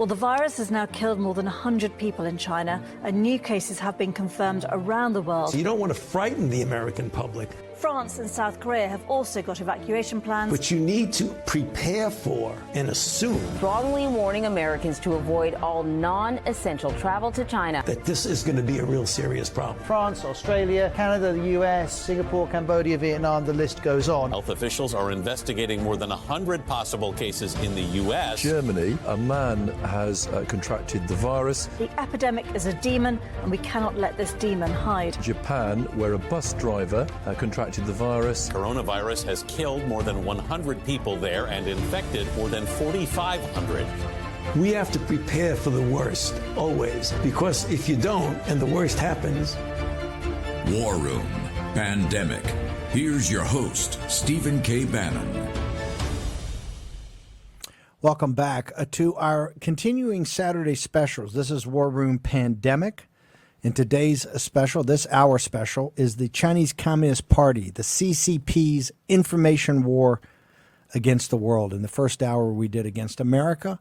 Well, the virus has now killed more than 100 people in China, and new cases have been confirmed around the world. So you don't want to frighten the American public. France and South Korea have also got evacuation plans. But you need to prepare for and assume strongly warning Americans to avoid all non-essential travel to China. That this is going to be a real serious problem. France, Australia, Canada, the US, Singapore, Cambodia, Vietnam, the list goes on. Health officials are investigating more than 100 possible cases in the US. Germany, a man has contracted the virus. The epidemic is a demon, and we cannot let this demon hide. Japan, where a bus driver contracted the virus. Coronavirus has killed more than 100 people there and infected more than 4,500. We have to prepare for the worst, always, because if you don't and the worst happens. War Room Pandemic. Here's your host, Stephen K. Bannon. Welcome back to our continuing Saturday specials. This is War Room Pandemic. And today's special, this hour special, is the Chinese Communist Party, the CCP's information war against the world. In the first hour we did against America,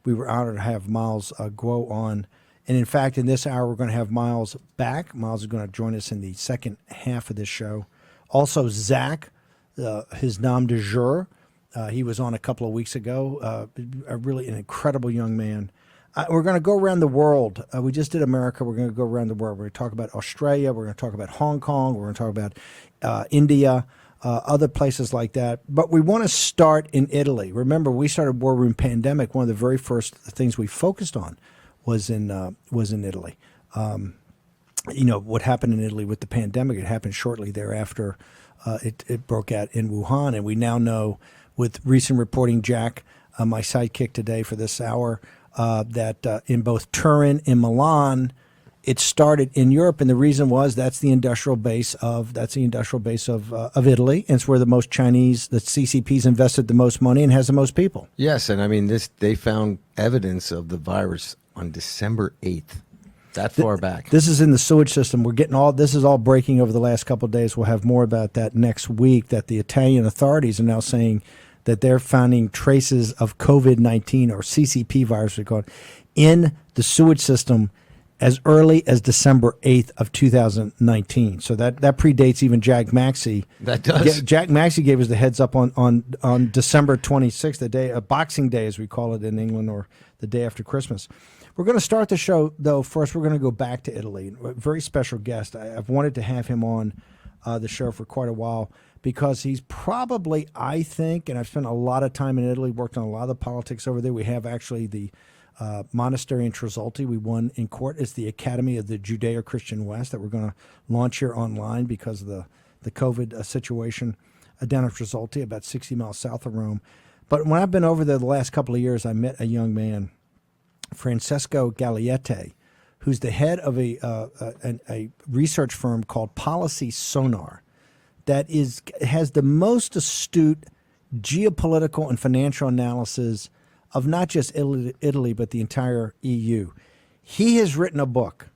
we were honored to have Miles Guo on. And in fact, in this hour, we're going to have Miles back. Miles is going to join us in the second half of this show. Also, Zach, his nom de jour, he was on a couple of weeks ago, an incredible young man. We're going to go around the world. We just did America. We're going to go around the world. We're going to talk about Australia. We're going to talk about Hong Kong. We're going to talk about India, other places like that. But we want to start in Italy. Remember, we started War Room Pandemic. One of the very first things we focused on was in Italy. What happened in Italy with the pandemic, it happened shortly thereafter. It broke out in Wuhan. And we now know, with recent reporting, Jack, my sidekick today for this hour, that in both Turin and Milan, it started in Europe, and the reason was that's the industrial base of Italy, and it's where the most Chinese, the CCP's invested the most money and has the most people. Yes, and I mean they found evidence of the virus on December 8th. That far back. This is in the sewage system. We're getting this is all breaking over the last couple of days. We'll have more about that next week. That the Italian authorities are now saying that they're finding traces of COVID-19 or CCP virus, we call it, in the sewage system as early as December 8th of 2019. So that predates even Jack Maxey. That does. Jack Maxey gave us the heads up on December 26th, the day, Boxing Day, as we call it in England, or the day after Christmas. We're going to start the show, though. First, we're going to go back to Italy. A very special guest. I've wanted to have him on the show for quite a while, because he's probably, I think, and I've spent a lot of time in Italy, worked on a lot of the politics over there. We have actually the monastery in Tresolti we won in court. It's the Academy of the Judeo-Christian West that we're going to launch here online because of the COVID situation down at Tresolti, about 60 miles south of Rome. But when I've been over there the last couple of years, I met a young man, Francesco Gagliette, who's the head of a research firm called Policy Sonar, that has the most astute geopolitical and financial analysis of not just Italy, but the entire EU. He has written a book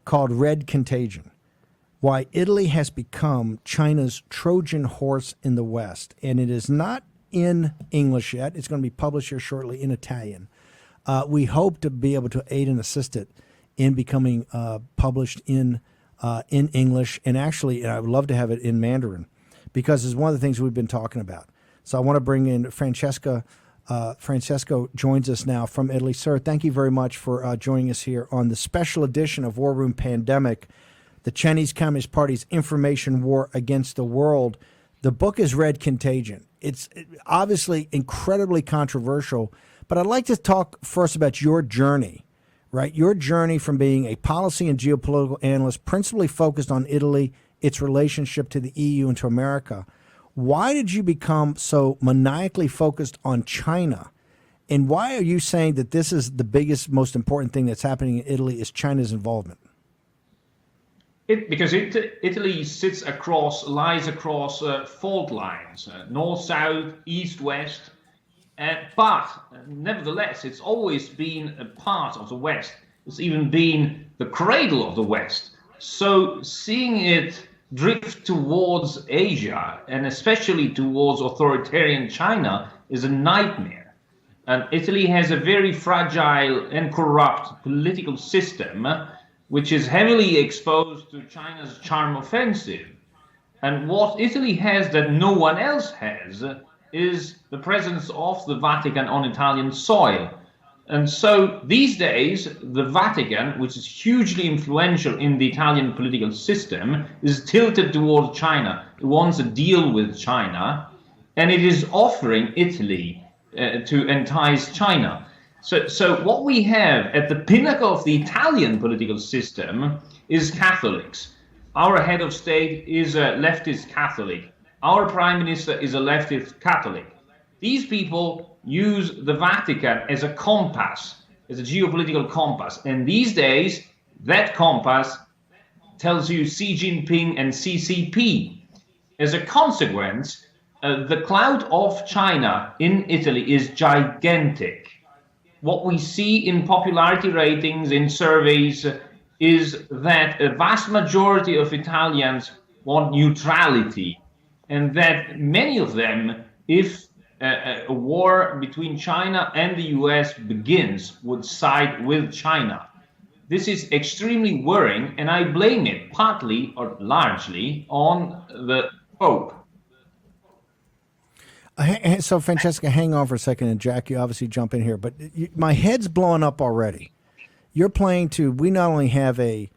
called Red Contagion, Why Italy Has Become China's Trojan Horse in the West. And it is not in English yet. It's going to be published here shortly in Italian. We hope to be able to aid and assist it in becoming published in English, and actually, I would love to have it in Mandarin, because it's one of the things we've been talking about. So I want to bring in Francesco. Francesco joins us now from Italy. Sir, thank you very much for joining us here on the special edition of War Room Pandemic, the Chinese Communist Party's information war against the world. The book is Red Contagion. It's obviously incredibly controversial, but I'd like to talk first about your journey. Right, your journey from being a policy and geopolitical analyst, principally focused on Italy, its relationship to the EU and to America. Why did you become so maniacally focused on China? And why are you saying that this is the biggest, most important thing that's happening in Italy is China's involvement? Because Italy lies across fault lines, north, south, east, west. But nevertheless, it's always been a part of the West. It's even been the cradle of the West. So seeing it drift towards Asia, and especially towards authoritarian China, is a nightmare. And Italy has a very fragile and corrupt political system, which is heavily exposed to China's charm offensive. And what Italy has that no one else has is the presence of the Vatican on Italian soil. And so these days, the Vatican, which is hugely influential in the Italian political system, is tilted toward China. It wants a deal with China, and it is offering Italy to entice China. So what we have at the pinnacle of the Italian political system is Catholics. Our head of state is a leftist Catholic. Our prime minister is a leftist Catholic. These people use the Vatican as a compass, as a geopolitical compass. And these days, that compass tells you Xi Jinping and CCP. As a consequence, the clout of China in Italy is gigantic. What we see in popularity ratings, in surveys, is that a vast majority of Italians want neutrality, and that many of them, if a war between China and the US begins, would side with China. This is extremely worrying, and I blame it partly or largely on the Pope. So, Francesca, hang on for a second, and Jack, you obviously jump in here, but my head's blowing up already. You're playing to, we not only have a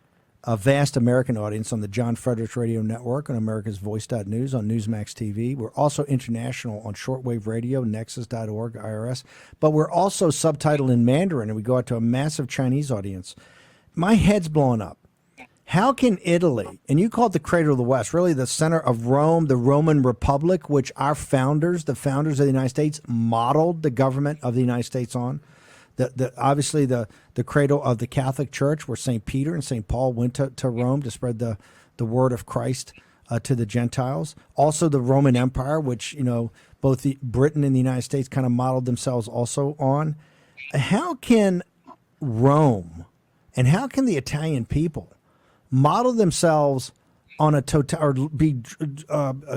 vast American audience on the John Fredericks Radio Network, on America's Voice.news, on Newsmax TV. We're also international on shortwave radio, nexus.org, IRS. But we're also subtitled in Mandarin, and we go out to a massive Chinese audience. My head's blowing up. How can Italy, and you call it the cradle of the West, really the center of Rome, the Roman Republic, which our founders, the founders of the United States, modeled the government of the United States on? Obviously the cradle of the Catholic Church, where St. Peter and St. Paul went to Rome to spread the word of Christ to the Gentiles. Also the Roman Empire, which, both Britain and the United States kind of modeled themselves also on. How can Rome and how can the Italian people model themselves on or be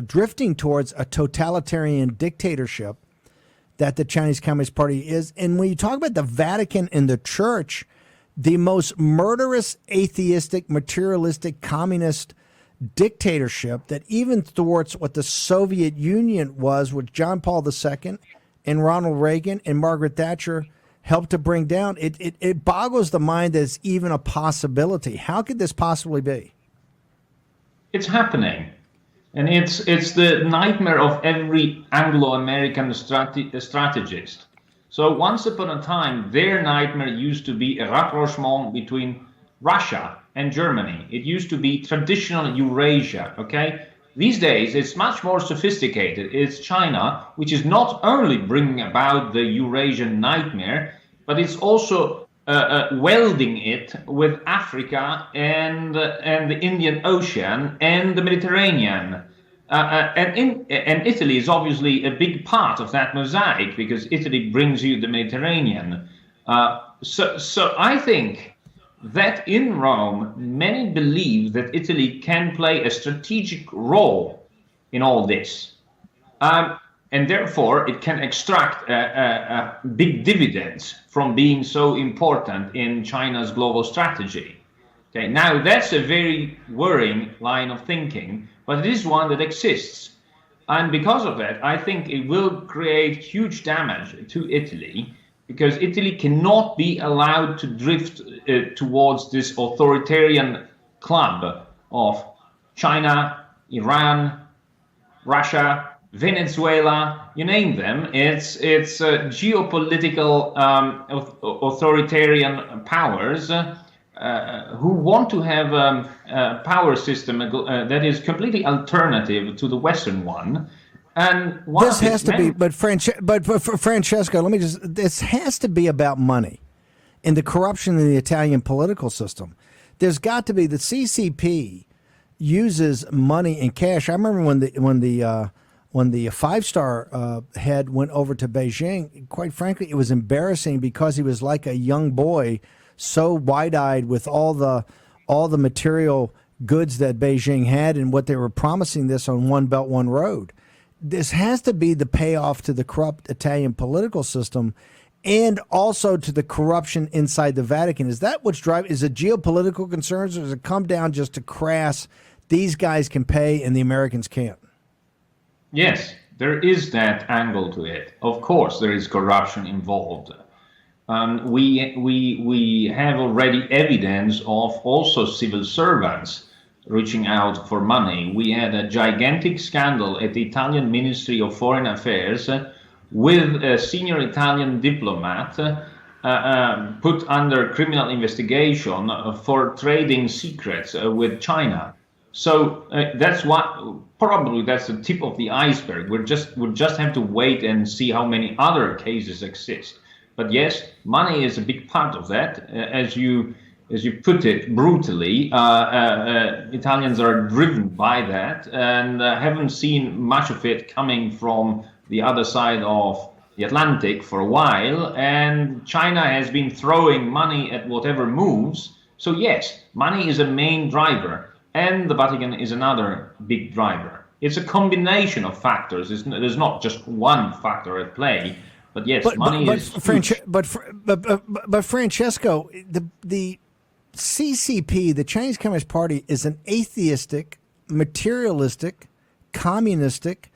drifting towards a totalitarian dictatorship that the Chinese Communist Party is? And when you talk about the Vatican and the church, the most murderous, atheistic, materialistic, communist dictatorship that even thwarts what the Soviet Union was, which John Paul II and Ronald Reagan and Margaret Thatcher helped to bring down, it boggles the mind that it's even a possibility. How could this possibly be? It's happening. And it's the nightmare of every Anglo-American strategist. So once upon a time, their nightmare used to be a rapprochement between Russia and Germany. It used to be traditional Eurasia, okay? These days, it's much more sophisticated. It's China, which is not only bringing about the Eurasian nightmare, but it's also welding it with Africa and the Indian Ocean and the Mediterranean. And Italy is obviously a big part of that mosaic, because Italy brings you the Mediterranean. So I think that in Rome, many believe that Italy can play a strategic role in all this. And therefore, it can extract big dividends from being so important in China's global strategy. Okay, now that's a very worrying line of thinking, but it is one that exists. And because of that, I think it will create huge damage to Italy, because Italy cannot be allowed to drift towards this authoritarian club of China, Iran, Russia, Venezuela, you name them. It's geopolitical authoritarian powers who want to have a power system that is completely alternative to the Western one. And this has to be, but for Francesca, this has to be about money and the corruption in the Italian political system. There's got to be, the CCP uses money and cash. I remember when the five-star head went over to Beijing, quite frankly, it was embarrassing, because he was like a young boy, so wide-eyed with all the material goods that Beijing had and what they were promising this on One Belt, One Road. This has to be the payoff to the corrupt Italian political system. and also to the corruption inside the Vatican. Is that what's driving? Is it geopolitical concerns, or does it come down just to crass, these guys can pay and the Americans can't? Yes, there is that angle to it. Of course, there is corruption involved. We have already evidence of also civil servants reaching out for money. We had a gigantic scandal at the Italian Ministry of Foreign Affairs with a senior Italian diplomat put under criminal investigation for trading secrets with China. So that's probably that's the tip of the iceberg. We'll just have to wait and see how many other cases exist. But yes, money is a big part of that. As you put it brutally, Italians are driven by that and haven't seen much of it coming from the other side of the Atlantic for a while. And China has been throwing money at whatever moves. So yes, money is a main driver. And the Vatican is another big driver. It's a combination of factors. There's not just one factor at play. But yes, money is. But Francesco, the CCP, the Chinese Communist Party, is an atheistic, materialistic, communistic,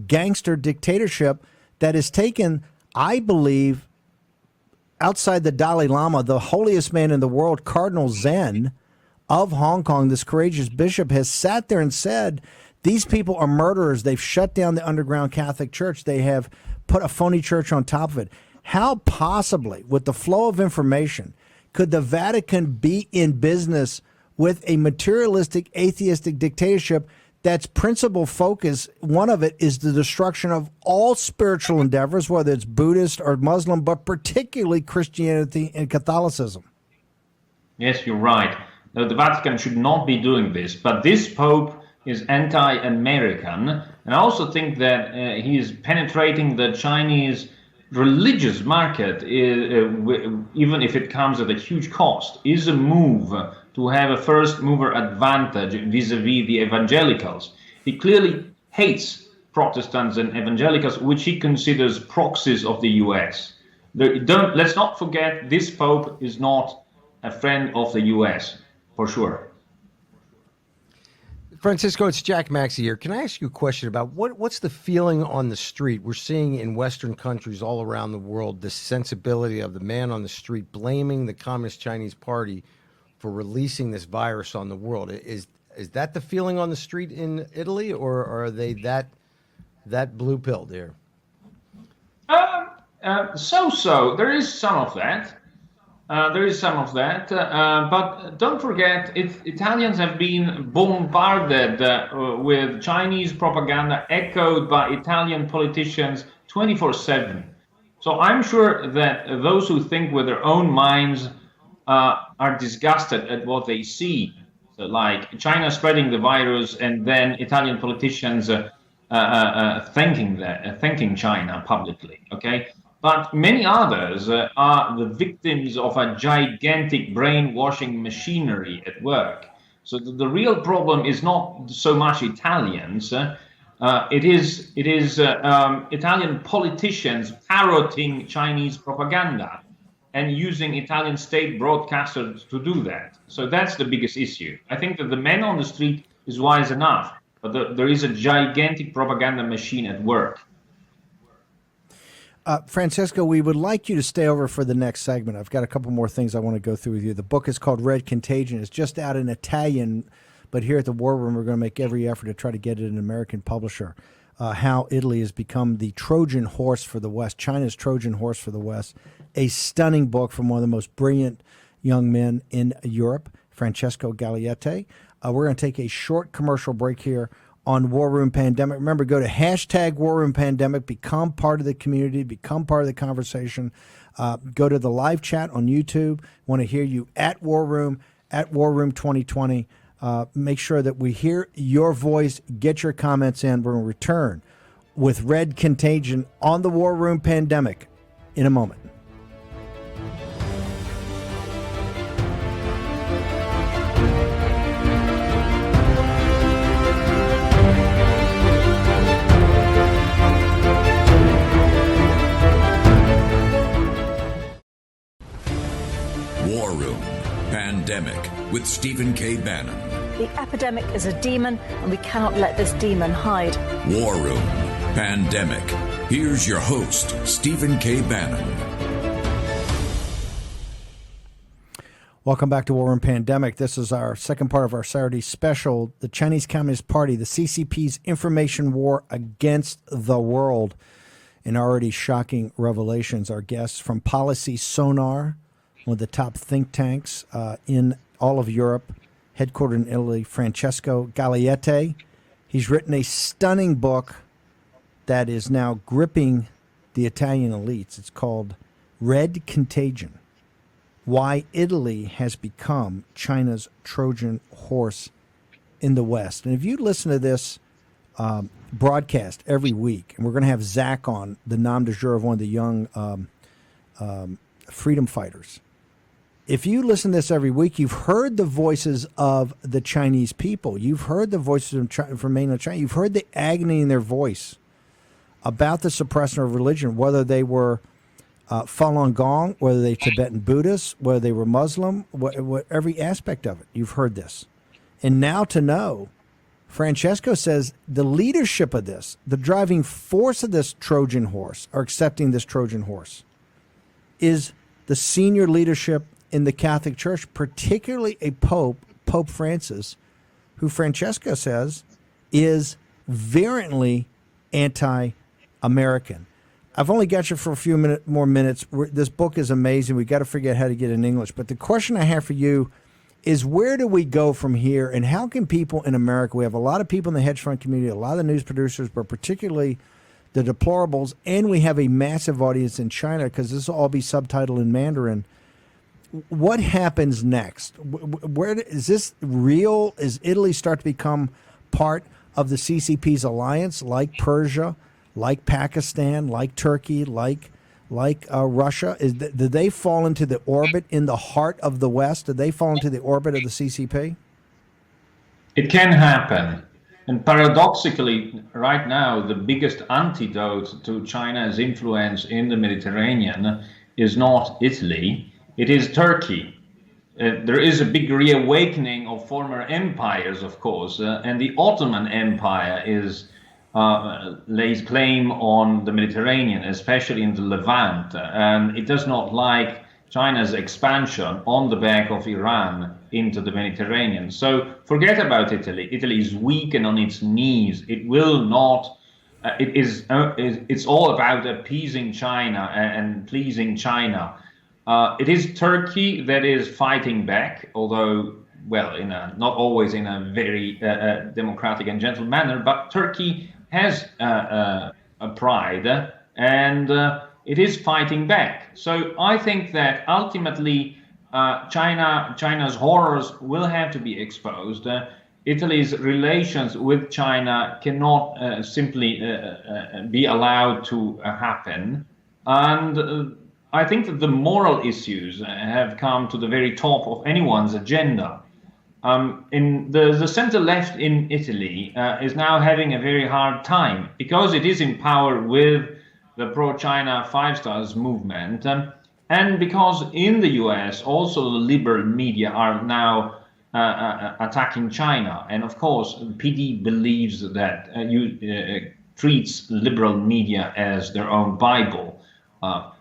gangster dictatorship that has taken, I believe, outside the Dalai Lama, the holiest man in the world, Cardinal Zen of Hong Kong, this courageous bishop, has sat there and said, these people are murderers. They've shut down the underground Catholic Church. They have put a phony church on top of it. How possibly, with the flow of information, could the Vatican be in business with a materialistic, atheistic dictatorship that's principal focus, one of it is the destruction of all spiritual endeavors, whether it's Buddhist or Muslim, but particularly Christianity and Catholicism? Yes, you're right. The Vatican should not be doing this, but this Pope is anti-American, and I also think that he is penetrating the Chinese religious market, even if it comes at a huge cost, is a move to have a first mover advantage vis-a-vis the evangelicals. He clearly hates Protestants and evangelicals, which he considers proxies of the US. Let's not forget, this Pope is not a friend of the US. For sure. Francisco, it's Jack Maxey here. Can I ask you a question about what's the feeling on the street? We're seeing in Western countries all around the world the sensibility of the man on the street blaming the Communist Chinese Party for releasing this virus on the world. Is that the feeling on the street in Italy, or are they that blue pill there? So. There is some of that. But don't forget, Italians have been bombarded with Chinese propaganda echoed by Italian politicians 24/7. So I'm sure that those who think with their own minds are disgusted at what they see, so like China spreading the virus and then Italian politicians thanking China publicly. Okay. But many others are the victims of a gigantic brainwashing machinery at work. So the real problem is not so much Italians. It is Italian politicians parroting Chinese propaganda and using Italian state broadcasters to do that. So that's the biggest issue. I think that the man on the street is wise enough, but there is a gigantic propaganda machine at work. Francesco, we would like you to stay over for the next segment. I've got a couple more things I want to go through with you. The book is called Red Contagion. It's just out in Italian, but here at the War Room, we're going to make every effort to try to get it in an American publisher. How Italy has become the Trojan horse for the West, China's Trojan horse for the West. A stunning book from one of the most brilliant young men in Europe, Francesco Gagliette. We're going to take a short commercial break here on War Room Pandemic. Remember, go to hashtag War Room Pandemic, become part of the community, become part of the conversation. Go to the live chat on YouTube. Want to hear you at War Room 2020. Make sure that we hear your voice. Get your comments in. We're going to return with Red Contagion on the War Room Pandemic in a moment. War Room Pandemic with Stephen K. Bannon. The epidemic is a demon, and we cannot let this demon hide. War Room Pandemic. Here's your host, Stephen K. Bannon. Welcome back to War Room Pandemic. This is our second part of our Saturday special, the Chinese Communist Party, the CCP's information war against the world. And already shocking revelations. Our guests from Policy Sonar, one of the top think tanks in all of Europe, headquartered in Italy, Francesco Gagliete. He's written a stunning book that is now gripping the Italian elites. It's called Red Contagion: Why Italy Has Become China's Trojan Horse in the West. And if you listen to this broadcast every week, and we're going to have Zach on, the nom de jour of one of the young freedom fighters. If you listen to this every week, you've heard the voices of the Chinese people. You've heard the voices from mainland China. You've heard the agony in their voice about the suppression of religion, whether they were Falun Gong, whether they Tibetan Buddhists, whether they were Muslim, every aspect of it. You've heard this. And now to know, Francesco says the leadership of this, the driving force of this Trojan horse, or accepting this Trojan horse, is the senior leadership in the Catholic Church, particularly a Pope, Pope Francis, who Francesco says is virulently anti-American. I've only got you for a few more minutes. This book is amazing. We've got to figure out how to get it in English. But the question I have for you is, where do we go from here, and how can people in America, we have a lot of people in the hedge fund community, a lot of the news producers, but particularly the deplorables, and we have a massive audience in China because this will all be subtitled in Mandarin. What happens next? Where is this real? Is Italy start to become part of the CCP's alliance, like Persia, like Pakistan, like Turkey, like Russia? Do they fall into the orbit in the heart of the West? Do they fall into the orbit of the CCP? It can happen. And paradoxically, right now, the biggest antidote to China's influence in the Mediterranean is not Italy, it is Turkey. There is a big reawakening of former empires, of course, and the Ottoman Empire lays claim on the Mediterranean, especially in the Levant, and it does not like China's expansion on the back of Iran into the Mediterranean. So forget about Italy. Italy is weak and on its knees. It will not. It's all about appeasing China and pleasing China. It is Turkey that is fighting back, although, well, not always in a very democratic and gentle manner. But Turkey has a pride, and it is fighting back. So I think that ultimately China's horrors will have to be exposed. Italy's relations with China cannot simply be allowed to happen. And I think that the moral issues have come to the very top of anyone's agenda. In the center left in Italy is now having a very hard time because it is in power with the pro-China Five Stars movement, and because in the US also the liberal media are now attacking China. And of course, PD believes that treats liberal media as their own Bible.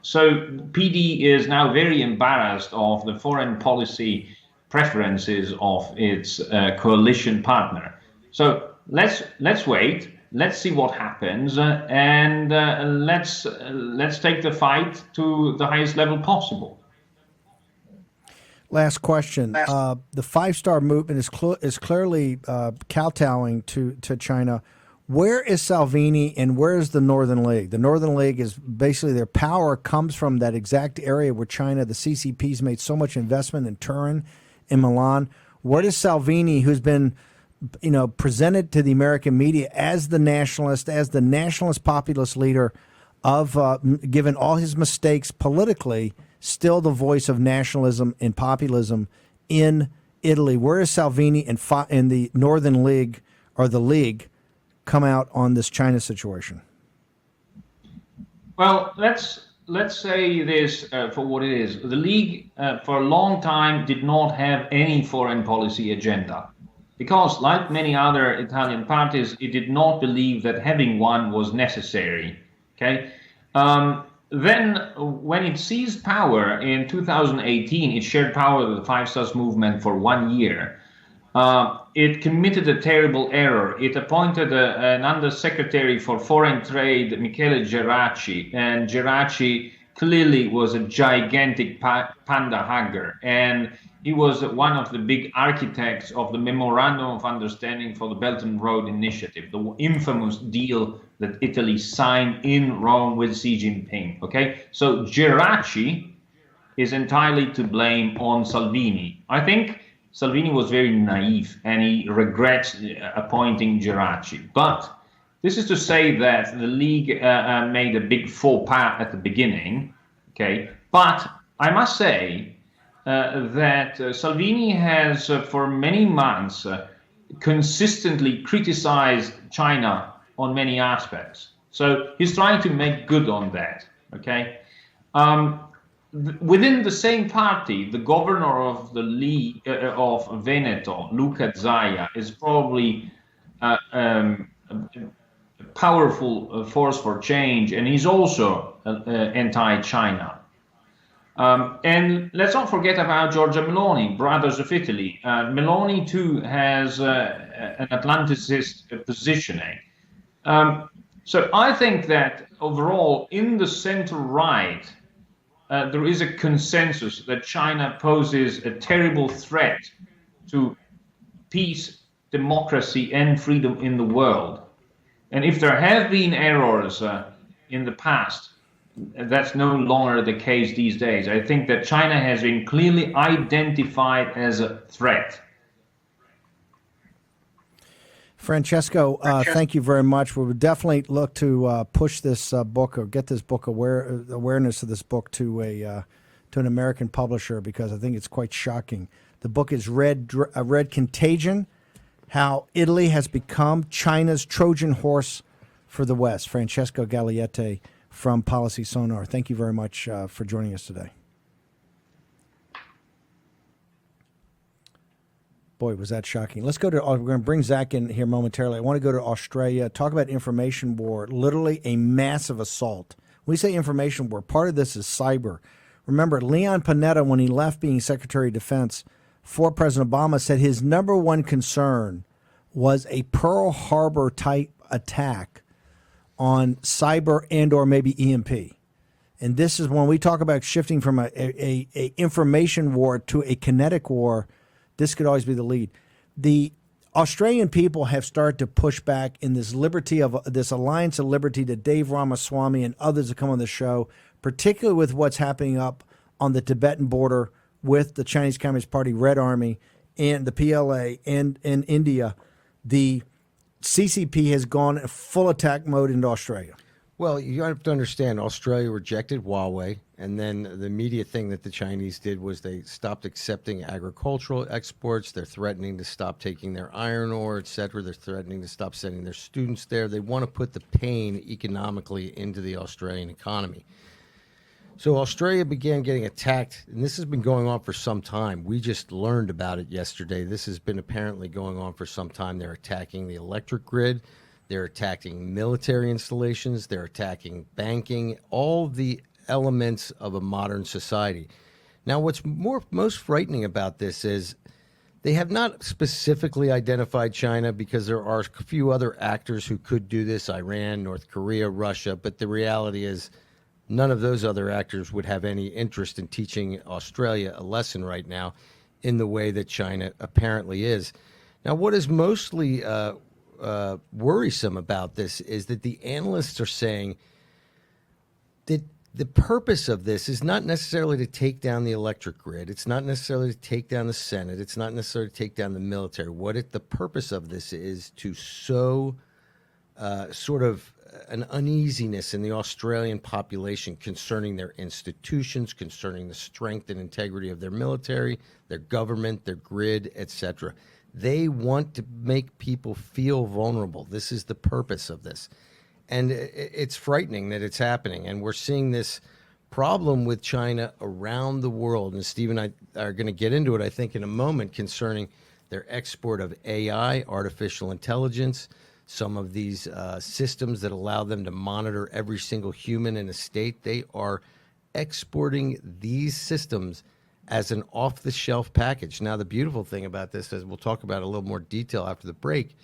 So PD is now very embarrassed of the foreign policy preferences of its coalition partner. So let's wait. Let's see what happens, and let's take the fight to the highest level possible. Last question. The five-star movement is clearly kowtowing to China. Where is Salvini and where is the Northern League? The Northern League is basically, their power comes from that exact area where China, the CCP's made so much investment in Turin, in Milan. Where does Salvini, who's been, presented to the American media as the nationalist populist leader of, given all his mistakes politically, still the voice of nationalism and populism in Italy? Where is Salvini and the Northern League, or the League, come out on this China situation? Well, let's let's say this for what it is. The League, for a long time, did not have any foreign policy agenda. Because, like many other Italian parties, it did not believe that having one was necessary. Okay. Then, when it seized power in 2018, it shared power with the Five Stars movement for 1 year. It committed a terrible error. It appointed an undersecretary for foreign trade, Michele Geraci, and Geraci clearly was a gigantic panda hugger, and he was one of the big architects of the Memorandum of Understanding for the Belt and Road Initiative, the infamous deal that Italy signed in Rome with Xi Jinping. Okay, so Geraci is entirely to blame on Salvini. I think Salvini was very naive and he regrets appointing Geraci. But this is to say that the League made a big faux pas at the beginning. Okay, but I must say that Salvini has for many months consistently criticized China on many aspects. So he's trying to make good on that. Okay. Within the same party, the governor of the League of Veneto, Luca Zaia, is probably a powerful force for change, and he's also anti-China. And let's not forget about Giorgia Meloni, Brothers of Italy. Meloni too has an Atlanticist positioning. So I think that overall, in the center-right, there is a consensus that China poses a terrible threat to peace, democracy, and freedom in the world. And if there have been errors in the past, that's no longer the case these days. I think that China has been clearly identified as a threat. Francesco, thank you very much. We would definitely look to push this book or get this book awareness of this book to an American publisher, because I think it's quite shocking. The book is Red Contagion: How Italy Has Become China's Trojan Horse for the West. Francesco Gagliette from Policy Sonar. Thank you very much for joining us today. Boy, was that shocking. Let's go to, we're going to bring Zach in here momentarily. I want to go to Australia, talk about information war, literally a massive assault. When we say information war, part of this is cyber. Remember, Leon Panetta, when he left being Secretary of Defense for President Obama, said his number one concern was a Pearl Harbor type attack on cyber and or maybe EMP. And this is when we talk about shifting from a information war to a kinetic war. This could always be the lead. The Australian people have started to push back in this this alliance of liberty that Dave Ramaswamy and others have come on the show, particularly with what's happening up on the Tibetan border with the Chinese Communist Party, Red Army, and the PLA and India. The CCP has gone in full attack mode into Australia. Well, you have to understand, Australia rejected Huawei, and then the immediate thing that the Chinese did was they stopped accepting agricultural exports. They're threatening to stop taking their iron ore, et cetera. They're threatening to stop sending their students there. They want to put the pain economically into the Australian economy. So Australia began getting attacked, and this has been going on for some time. We just learned about it yesterday. This has been apparently going on for some time. They're attacking the electric grid. They're attacking military installations. They're attacking banking, all the elements of a modern society. Now, what's most frightening about this is they have not specifically identified China, because there are a few other actors who could do this: Iran, North Korea, Russia. But the reality is none of those other actors would have any interest in teaching Australia a lesson right now in the way that China apparently is. Now, what is mostly worrisome about this is that the analysts are saying that the purpose of this is not necessarily to take down the electric grid. It's not necessarily to take down the Senate. It's not necessarily to take down the military. The purpose of this is to sow sort of an uneasiness in the Australian population concerning their institutions, concerning the strength and integrity of their military, their government, their grid, etc. They want to make people feel vulnerable. This is the purpose of this. And it's frightening that it's happening. And we're seeing this problem with China around the world, and Steve and I are going to get into it, I think, in a moment, concerning their export of AI, artificial intelligence, some of these systems that allow them to monitor every single human in a state. They are exporting these systems as an off-the-shelf package. Now, the beautiful thing about this, as we'll talk about in a little more detail after the break,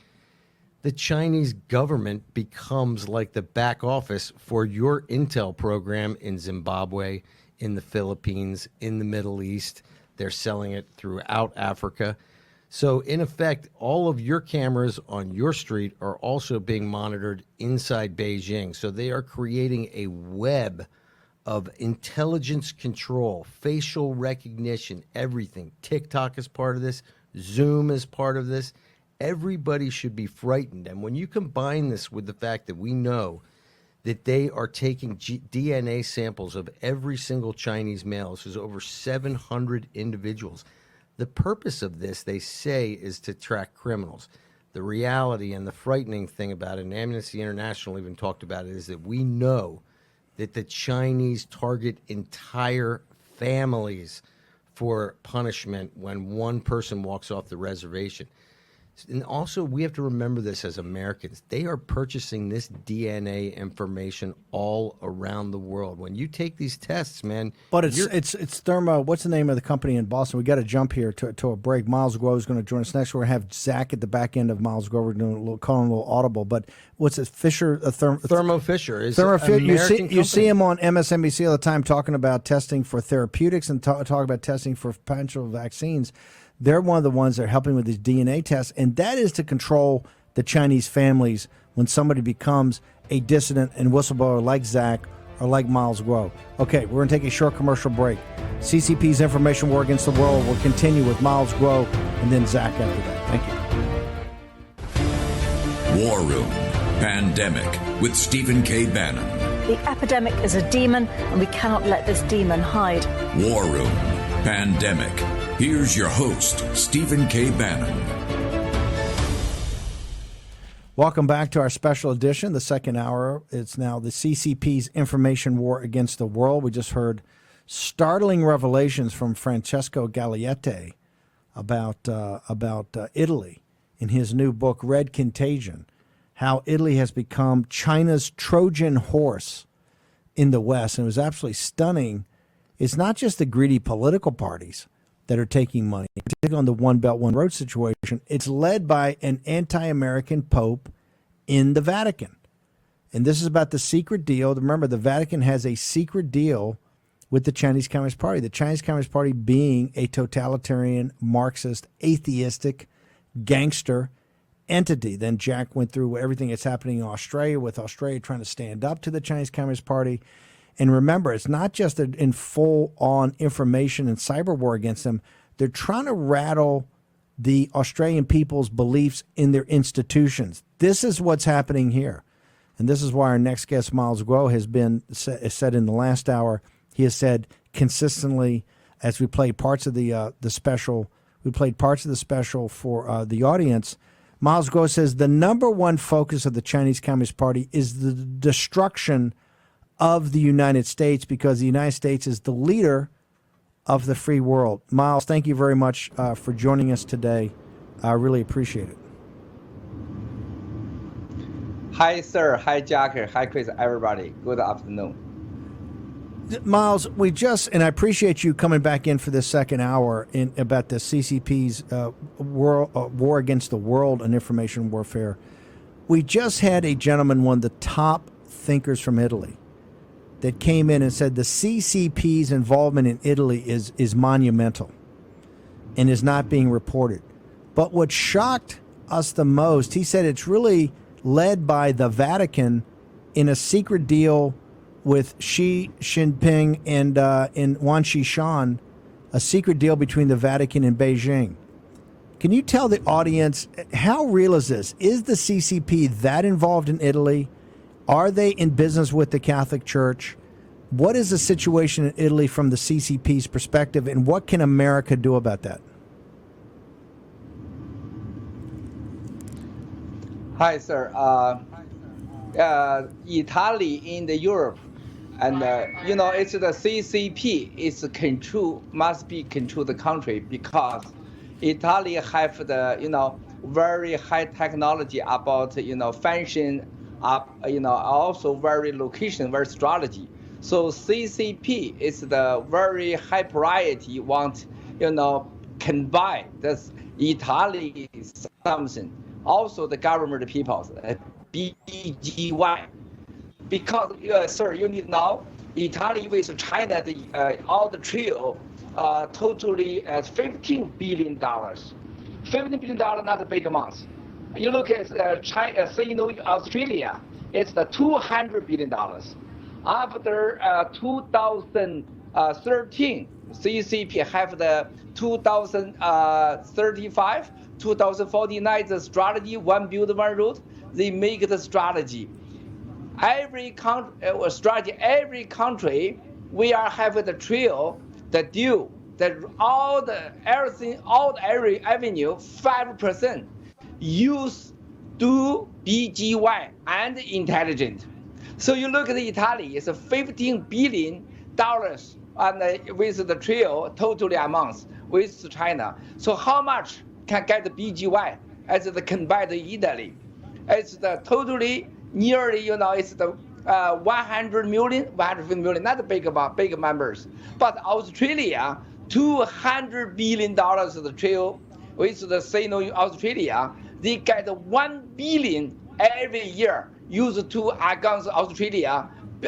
the Chinese government becomes like the back office for your intel program in Zimbabwe, in the Philippines, in the Middle East. They're selling it throughout Africa. So, in effect, all of your cameras on your street are also being monitored inside Beijing. So they are creating a web of intelligence control, facial recognition, everything. TikTok is part of this. Zoom is part of this. Everybody should be frightened. And when you combine this with the fact that we know that they are taking DNA samples of every single Chinese male, this is over 700 individuals. The purpose of this, they say, is to track criminals. The reality and the frightening thing about it, and Amnesty International even talked about it, is that we know that the Chinese target entire families for punishment when one person walks off the reservation. And also, we have to remember this as Americans. They are purchasing this DNA information all around the world. When you take these tests, man. But it's Thermo. What's the name of the company in Boston? We got to jump here to a break. Miles Guo is going to join us next. We're going to have Zach at the back end of Miles Guo. We're doing calling a little audible. But what's it? Fisher? Thermo Fisher is you see him on MSNBC all the time talking about testing for therapeutics and talking about testing for potential vaccines. They're one of the ones that are helping with these DNA tests, and that is to control the Chinese families when somebody becomes a dissident and whistleblower like Zach or like Miles Guo. Okay, we're going to take a short commercial break. CCP's Information War Against the World will continue with Miles Guo and then Zach after that. Thank you. War Room Pandemic with Stephen K. Bannon. The epidemic is a demon, and we cannot let this demon hide. War Room Pandemic. Here's your host, Stephen K. Bannon. Welcome back to our special edition, the second hour. It's now the CCP's Information War Against the World. We just heard startling revelations from Francesco Gagliette about Italy in his new book, Red Contagion, how Italy has become China's Trojan horse in the West. And it was absolutely stunning. It's not just the greedy political parties that are taking money, particularly on the One Belt, One Road situation. It's led by an anti-American pope in the Vatican. And this is about the secret deal. Remember, the Vatican has a secret deal with the Chinese Communist Party. The Chinese Communist Party being a totalitarian, Marxist, atheistic, gangster entity. Then Jack went through everything that's happening in Australia, with Australia trying to stand up to the Chinese Communist Party. And remember, it's not just in full-on information and cyber war against them. They're trying to rattle the Australian people's beliefs in their institutions. This is what's happening here. And this is why our next guest, Miles Guo, has been said in the last hour. He has said consistently, as we play parts of the special, we played parts of the special for the audience. Miles Guo says the number one focus of the Chinese Communist Party is the destruction of the United States, because the United States is the leader of the free world. Miles, thank you very much for joining us today. I really appreciate it. Hi, sir. Hi, Jack. Hi, Chris. Everybody. Good afternoon. Miles, and I appreciate you coming back in for this second hour about the CCP's war against the world and information warfare. We just had a gentleman, one of the top thinkers from Italy, that came in and said the CCP's involvement in Italy is monumental and is not being reported. But what shocked us the most, he said it's really led by the Vatican in a secret deal with Xi Jinping and Wang Qishan, a secret deal between the Vatican and Beijing. Can you tell the audience, how real is this? Is the CCP that involved in Italy? Are they in business with the Catholic Church? What is the situation in Italy from the CCP's perspective, and what can America do about that? Hi, sir. Italy in the Europe And it's the CCP is must be control the country because Italy have the very high technology about function also very location, very strategy. So CCP is the very high priority want combine this Italy something. Also the government peoples, BGY. Because, sir, you need know, Italy with China, all the trio, totally at $15 billion. $15 billion, not a big amount. You look at China, Australia, it's the $200 billion. After 2013, CCP have the 2035, 2049, the strategy, one build, one road. They make the strategy. Every country, we are having the trio, the deal, every avenue, 5% use do BGY and intelligent. So you look at Italy, it's $15 billion and with the trio, totally amounts with China. So how much can get the BGY as the combined Italy? It's the totally nearly, it's the 100 million, 150 million, not big members. But Australia, $200 billion of the trio with the Sino Australia, they get 1 billion every year used to against Australia,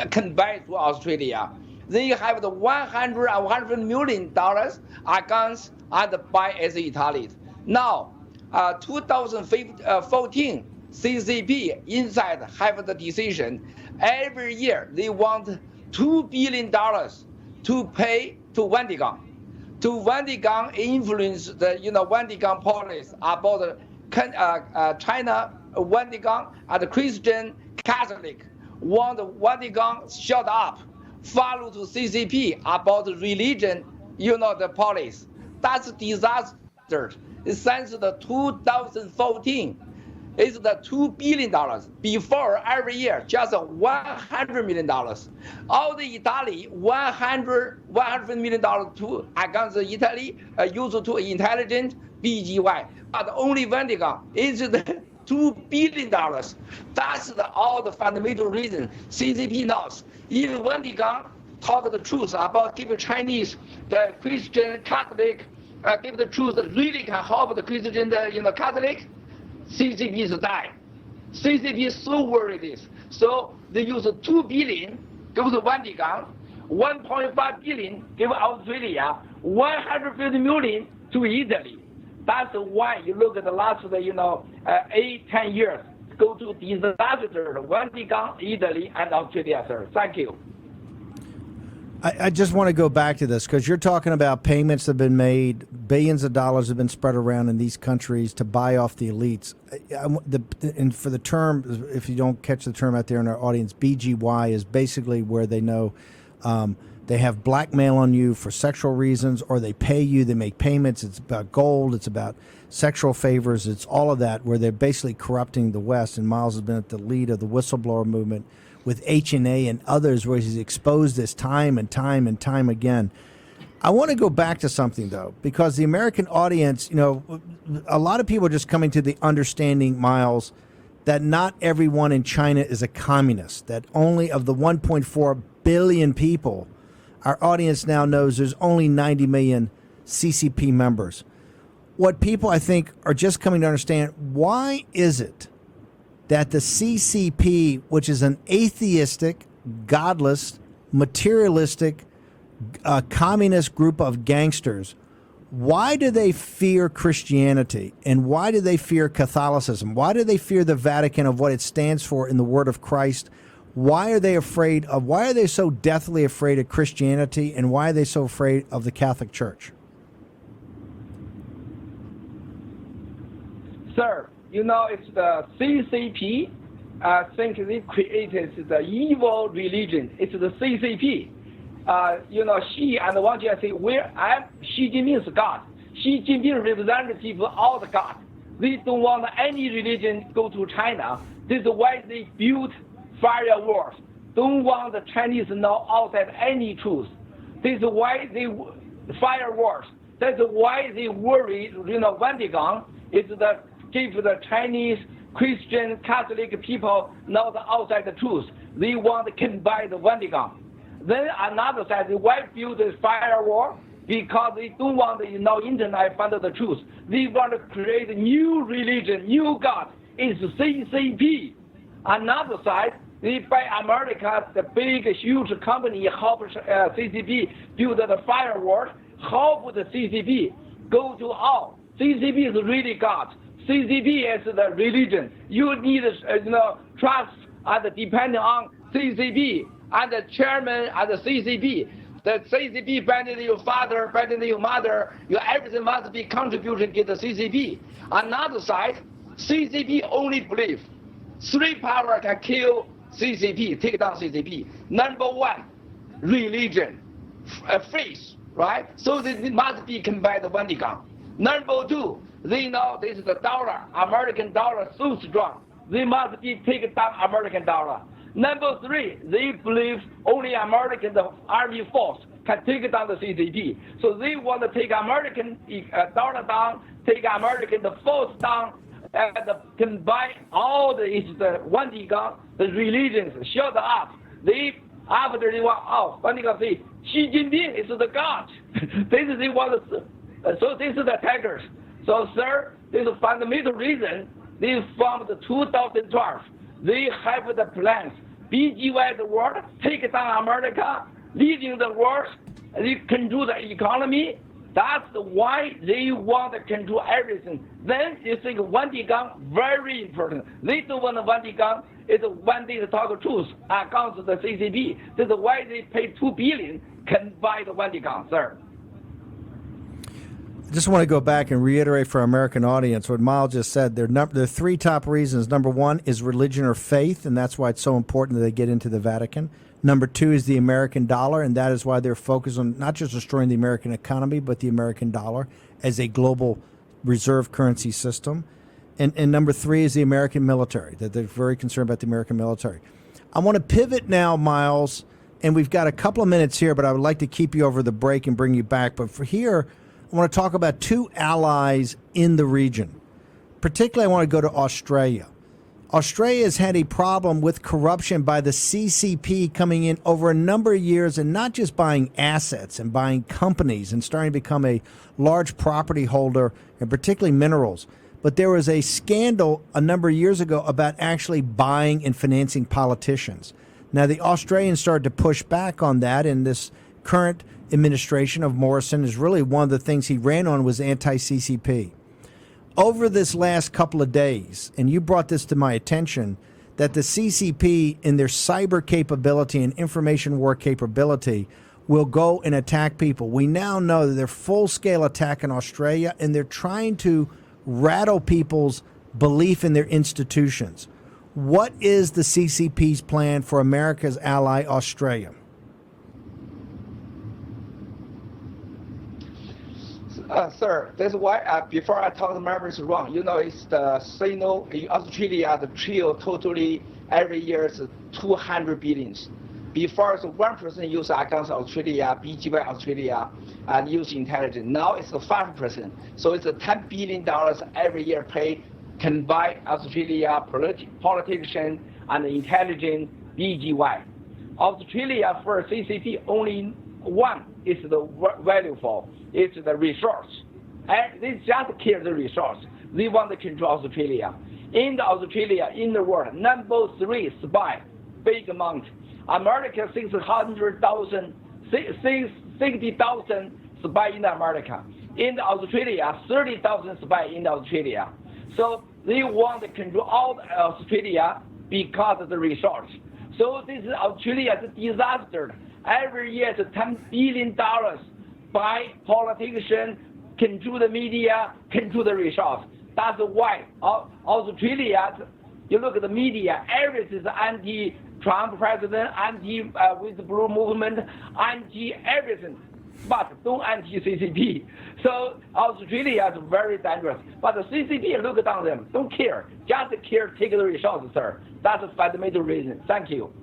combined to Australia. They have the $100 million against and buy as Italy. Now, 2014, CCP inside have the decision. Every year they want $2 billion to pay to Vatican. To Vatican influence the Vatican policy about China, Vatican and Christian Catholic want Vatican shut up, follow to CCP about religion, the policy. That's disaster. Since the 2014. It's the $2 billion. Before every year, just $100 million. All the Italy, $100 million to against Italy, used to intelligent BGY. But only Vatican is the $2 billion. That's all the fundamental reason CCP knows. If Vatican talk the truth about giving Chinese, the Christian Catholic, give the truth that really can help the Christian, Catholic, CCP is dying. CCP is so worried this. So they use $2 billion, give to Vatican, $1.5 billion, give Australia, $150 million to Italy. That's why you look at the last, 8-10 years, go to disaster, Vatican, Italy, and Australia, sir. Thank you. I just want to go back to this because you're talking about payments that have been made, billions of dollars have been spread around in these countries to buy off the elites. And for the term, if you don't catch the term out there in our audience, BGY is basically where they know they have blackmail on you for sexual reasons, or they pay you, they make payments. It's about gold, it's about sexual favors, it's all of that, where they're basically corrupting the West. And Miles has been at the lead of the whistleblower movement with H&A and others, where he's exposed this time and time and time again. I want to go back to something, though, because the American audience, a lot of people are just coming to the understanding, Miles, that not everyone in China is a communist, that only of the 1.4 billion people, our audience now knows there's only 90 million CCP members. What people, I think, are just coming to understand, why is it that the CCP, which is an atheistic, godless, materialistic, communist group of gangsters, why do they fear Christianity? And why do they fear Catholicism? Why do they fear the Vatican of what it stands for in the word of Christ? Why are they so deathly afraid of Christianity? And why are they so afraid of the Catholic Church? Sir, it's the CCP. I think they created the evil religion. It's the CCP. Xi and Wang Jie say, Xi Jinping is God. Xi Jinping representative of all the God. They don't want any religion go to China. This is why they built firewalls, don't want the Chinese to know outside any truth. This is why they firewalls. That's why they worry, Vatican is give the Chinese Christian Catholic people know the outside the truth. They want to combine the Vatican. Then another side, why build this firewall? Because they don't want internet find out the truth. They want to create a new religion, new God. It's CCP. Another side, they buy America, the big, huge company, help CCP build the firewall, help the CCP go to all. CCP is really God. CCP is the religion. You need, trust and depend on CCP and the chairman and the CCP. The CCP abandoned your father, abandoned your mother. Your everything must be contributed to the CCP. Another side, CCP only believe 3 power can kill CCP, take down CCP. Number 1, religion, faith, right? So they must be combined with Vatican. Number 2, they know this is the dollar, American dollar so strong. They must be take down American dollar. Number 3, they believe only American army force can take down the CCP. So they want to take American dollar down, take American force down, and combine all the Vatican, the religions, shut up. After they want Vatican say, Xi Jinping is the God. They want to, so this is the attackers. So sir, this is a fundamental reason they formed the 2012. They have the plans. BGY the world, take down America, leading the world, they control the economy. That's why they want to control everything. Then you think Vatican very important. They don't want the Vatican is one day to talk the truth against the CCP. That's why they pay $2 billion can buy the Vatican, sir. I just want to go back and reiterate for our American audience what Miles just said. There are 3 top reasons. Number 1 is religion or faith, and that's why it's so important that they get into the Vatican. Number 2 is the American dollar, and that is why they're focused on not just destroying the American economy, but the American dollar as a global reserve currency system. And number 3 is the American military, that they're very concerned about the American military. I want to pivot now, Miles, and we've got a couple of minutes here, but I would like to keep you over the break and bring you back. But for here, I want to talk about 2 allies in the region. Particularly, I want to go to Australia. Australia has had a problem with corruption by the CCP coming in over a number of years and not just buying assets and buying companies and starting to become a large property holder, and particularly minerals. But there was a scandal a number of years ago about actually buying and financing politicians. Now, the Australians started to push back on that, and this current administration of Morrison is really one of the things he ran on was anti-CCP. Over this last couple of days, and you brought this to my attention, that the CCP in their cyber capability and information war capability will go and attack people. We now know that they're full-scale attack in Australia, and they're trying to rattle people's belief in their institutions. What is the CCP's plan for America's ally, Australia? Sir, that's why before I talk the numbers wrong, it's the signal in Australia, the trio totally every year is 200 billions. Before it's 1% use against Australia, BGY Australia, and use intelligence. Now it's 5%. So it's $10 billion every year paid can buy Australia politician and intelligence BGY. Australia for CCP only one is the value for. It's the resource. And they just care the resource. They want to control Australia. In Australia, in the world, number 3 spy, big amount. America 60,000 spy in America. In Australia, 30,000 spy in Australia. So they want to control all Australia because of the resource. So this is Australia's disaster. Every year it's $10 billion by politicians, control the media, control the resource. That's why Australia, you look at the media, everything is anti-Trump president, anti-whistleblower movement, anti-everything, but don't anti-CCP. So Australia is very dangerous. But the CCP look down them, don't care. Just care, take the resources, sir. That's a fundamental reason. Thank you.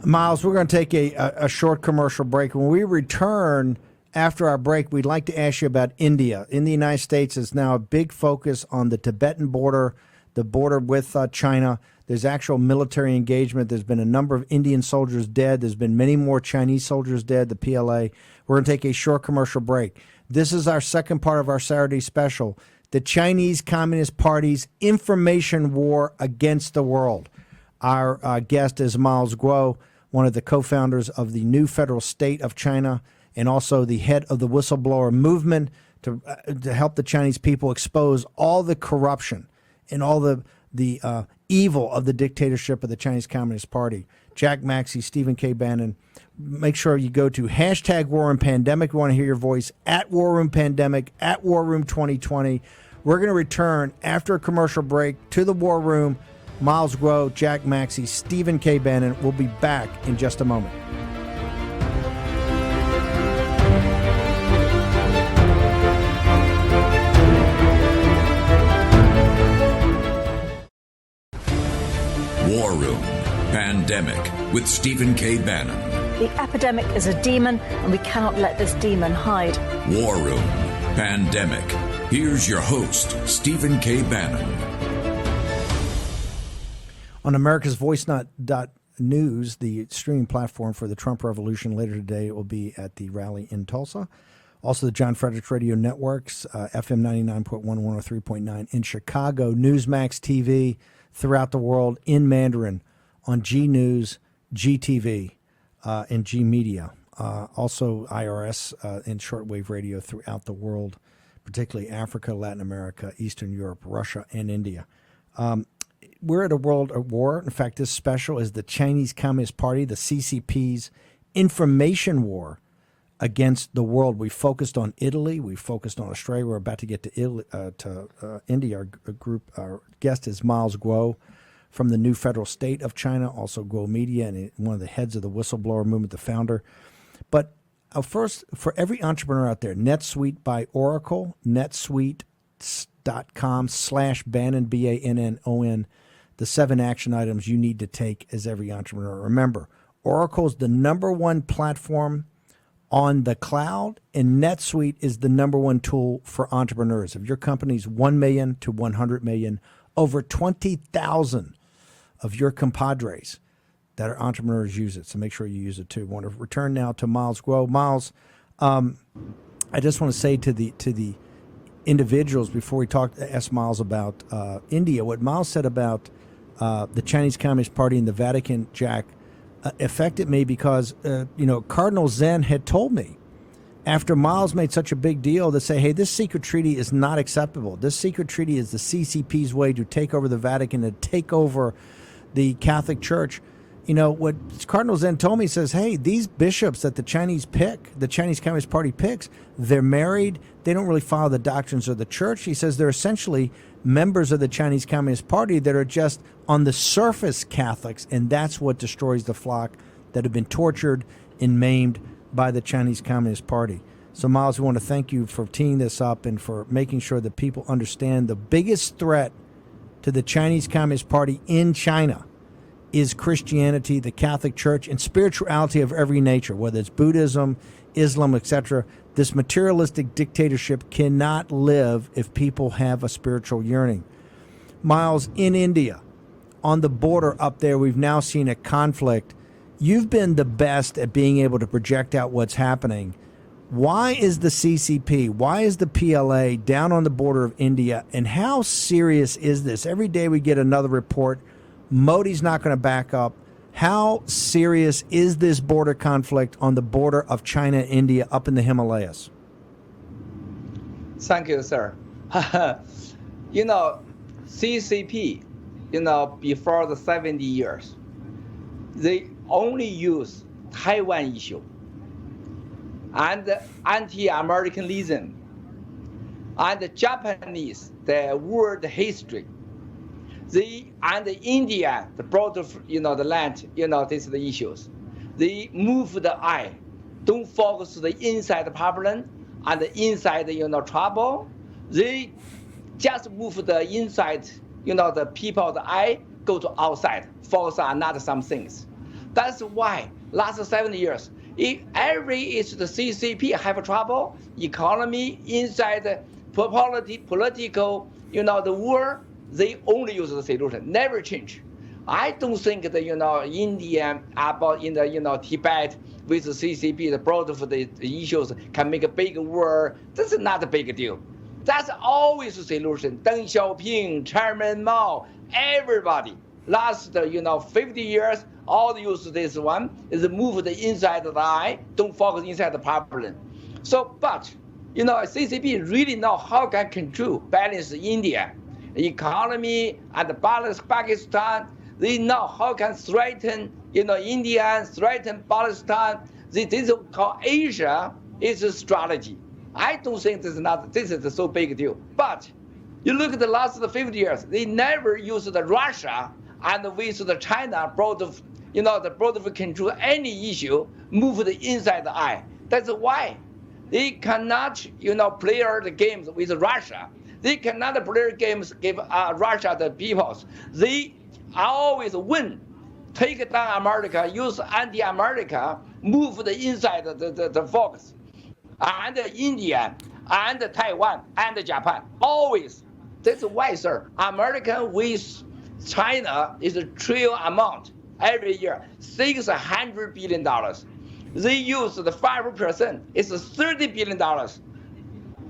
Miles, we're going to take a short commercial break. When we return after our break, we'd like to ask you about India. In the United States, is now a big focus on the Tibetan border, the border with China. There's actual military engagement. There's been a number of Indian soldiers dead. There's been many more Chinese soldiers dead, the PLA. We're going to take a short commercial break. This is our second part of our Saturday special, the Chinese Communist Party's information war against the world. Our guest is Miles Guo, one of the co-founders of the new federal state of China and also the head of the whistleblower movement to help the Chinese people expose all the corruption and all the evil of the dictatorship of the Chinese Communist Party. Jack Maxey, Stephen K. Bannon. Make sure you go to hashtag War Room Pandemic. We want to hear your voice at War Room Pandemic, at War Room 2020. We're going to return after a commercial break to the War Room. Miles Guo, Jack Maxey, Stephen K. Bannon. We'll be back in just a moment. War Room Pandemic with Stephen K. Bannon. The epidemic is a demon, and we cannot let this demon hide. War Room Pandemic. Here's your host, Stephen K. Bannon. On America's Voice.news, the streaming platform for the Trump Revolution, later today it will be at the rally in Tulsa. Also, the John Fredericks Radio Networks, FM 99.1, 103.9 in Chicago, Newsmax TV throughout the world in Mandarin on G News, GTV, and G Media. Also, IRS and shortwave radio throughout the world, particularly Africa, Latin America, Eastern Europe, Russia, and India. We're at a world at war. In fact, this special is the Chinese Communist Party, the CCP's information war against the world. We focused on Italy. We focused on Australia. We're about to get to Italy, India. Our guest is Miles Guo from the new federal state of China, also Guo Media, and one of the heads of the whistleblower movement, the founder. But first, for every entrepreneur out there, NetSuite by Oracle, netsuite.com/Bannon, Bannon, the 7 action items you need to take as every entrepreneur. Remember, Oracle is the number one platform on the cloud, and NetSuite is the number one tool for entrepreneurs. If your company's 1 million to 100 million, over 20,000 of your compadres that are entrepreneurs use it. So make sure you use it too. I want to return now to Miles Guo. Miles, I just want to say to the individuals before we ask Miles about India, what Miles said about the Chinese Communist Party and the Vatican, Jack, affected me because, Cardinal Zen had told me after Miles made such a big deal to say, hey, this secret treaty is not acceptable. This secret treaty is the CCP's way to take over the Vatican, to take over the Catholic Church. What Cardinal Zen told me, says, hey, these bishops that the Chinese Communist Party picks, they're married. They don't really follow the doctrines of the church. He says they're essentially members of the Chinese Communist Party that are just on the surface Catholics, and that's what destroys the flock that have been tortured and maimed by the Chinese Communist Party. So, Miles, we want to thank you for teeing this up and for making sure that people understand the biggest threat to the Chinese Communist Party in China is Christianity, the Catholic Church, and spirituality of every nature, whether it's Buddhism, Islam, etc. This materialistic dictatorship cannot live if people have a spiritual yearning. Miles, in India, on the border up there, we've now seen a conflict. You've been the best at being able to project out what's happening. Why is the CCP, why is the PLA down on the border of India, and how serious is this? Every day we get another report. Modi's not going to back up. How serious is this border conflict on the border of China and India up in the Himalayas? Thank you, sir. CCP, before the 70 years, they only use Taiwan issue and anti-Americanism and the Japanese, the world history. And India, the brought the land, these are the issues. They move the eye, don't focus the inside problem and the inside, trouble. They just move the inside, the people, the eye, go to outside, focus on another some things. That's why last 7 years, is the CCP have trouble, economy, inside political, the war, they only use the solution, never change. I don't think that, India, about in the, Tibet with the CCP, the broad for the issues can make a big war. That's not a big deal. That's always a solution. Deng Xiaoping, Chairman Mao, everybody. Last, 50 years, all use this one is move the inside the eye, don't focus inside the problem. So, but, CCP really know how can control, balance India, economy, and balance Pakistan. They know how can threaten, India, threaten Palestine. This is called Asia is a strategy. I don't think this is a so big deal. But you look at the last 50 years, they never used the Russia and with the China broad of, the broad of control any issue, move the inside the eye. That's why they cannot, play the games with Russia. They cannot play games give Russia the peoples. They always win, take down America, use anti-America, move the inside the focus. And India, and Taiwan, and Japan, always. That's why, sir, America with China is a trillion amount every year, $600 billion. They use the 5%, it's $30 billion.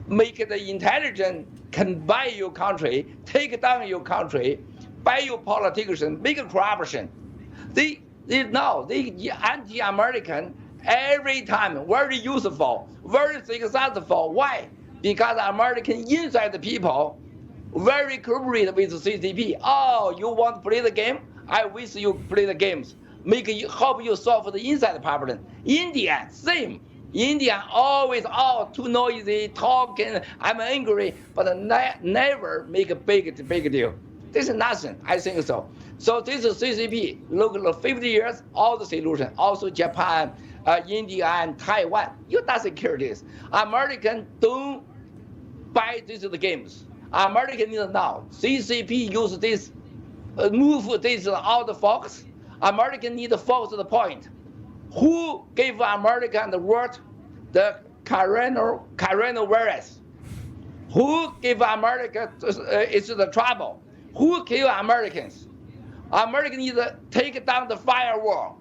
Make the intelligent can buy your country, take down your country, buy your politicians, make corruption. They anti-American every time, very useful, very successful. Why? Because American inside the people very cooperate with the CCP. Oh, you want to play the game? I wish you play the games. Help you solve the inside problem. India, same. India always too noisy, talking, I'm angry, but never make a big deal. This is nothing, I think so. So this is CCP, look at 50 years, all the solution, also Japan, India, and Taiwan. You doesn't care this. American don't buy these the games. American need now. CCP use this, move this out of focus. American need to focus the point. Who gave America the word, the coronavirus? Who gave America it's the trouble? Who killed Americans? America need to take down the firewall,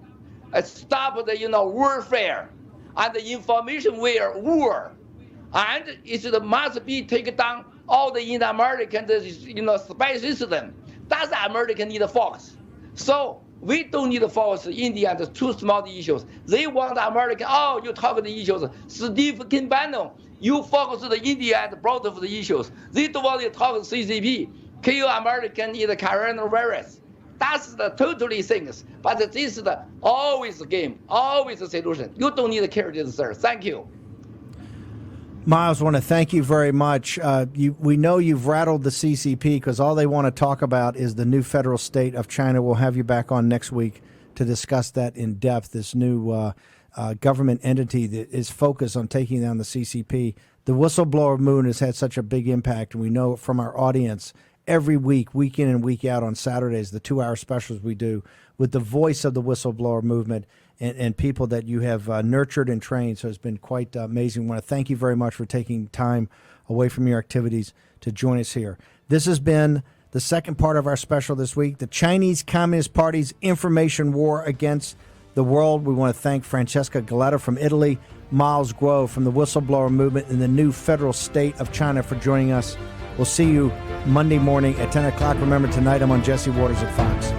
stop the warfare, and the information war, and it must be take down all the American spy system. That's American need to focus. So we don't need to focus India and the two small issues. They want American. Oh, you talk the issues. Steve Bannon, you focus the India and broad of the issues. They don't want to talk CCP. Kill American in the coronavirus. That's the totally things. But this is always the game, always the solution. You don't need to carry this, sir. Thank you. Miles, I want to thank you very much. We know you've rattled the CCP because all they want to talk about is the new federal state of China. We'll have you back on next week to discuss that in depth, this new government entity that is focused on taking down the CCP. The whistleblower movement has had such a big impact, and we know from our audience every week, week in and week out on Saturdays, the 2-hour specials we do with the voice of the whistleblower movement and people that you have nurtured and trained. So it's been quite amazing. I want to thank you very much for taking time away from your activities to join us here. This has been the second part of our special this week, the Chinese Communist Party's information war against the world. We want to thank Francesca Galetta from Italy, Miles Guo from the whistleblower movement in the new federal state of China for joining us. We'll see you Monday morning at 10 o'clock. Remember, tonight I'm on Jesse Waters at Fox.